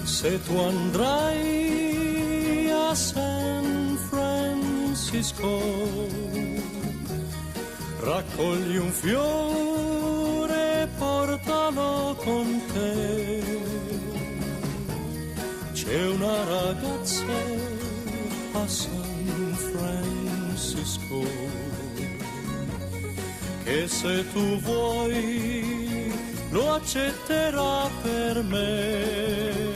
Se tu andrai a San Francisco, raccogli un fiore, portalo con te. C'è una ragazza a San Francisco che se tu vuoi lo accetterà per me.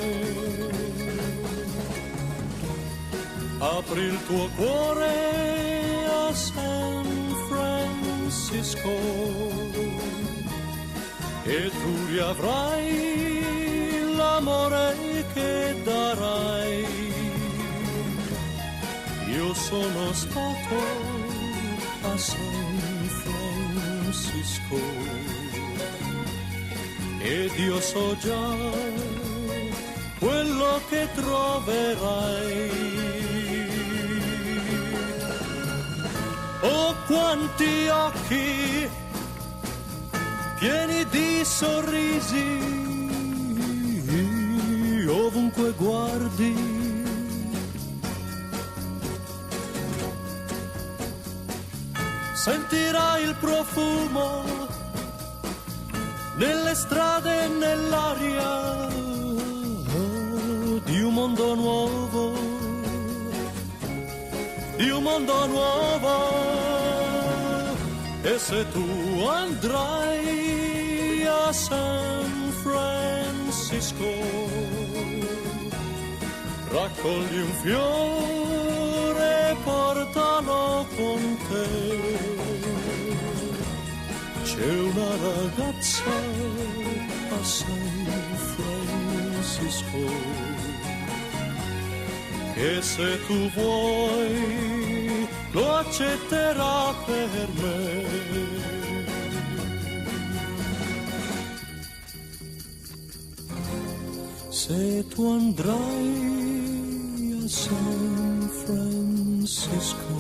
Apri il tuo cuore a San Francisco e tu riavrai l'amore che darai. Io sono stato a San Francisco ed io so già quello che troverai. Oh, quanti occhi pieni di sorrisi, ovunque guardi. Sentirai il profumo nelle strade e nell'aria di un mondo nuovo, di un mondo nuovo. E se tu andrai a San Francisco, raccogli un fiore, portalo con te. C'è una ragazza a San Francisco che se tu vuoi lo accetterà per me. Se tu andrai a San Francisco,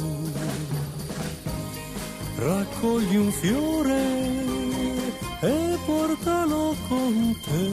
raccogli un fiore e portalo con te.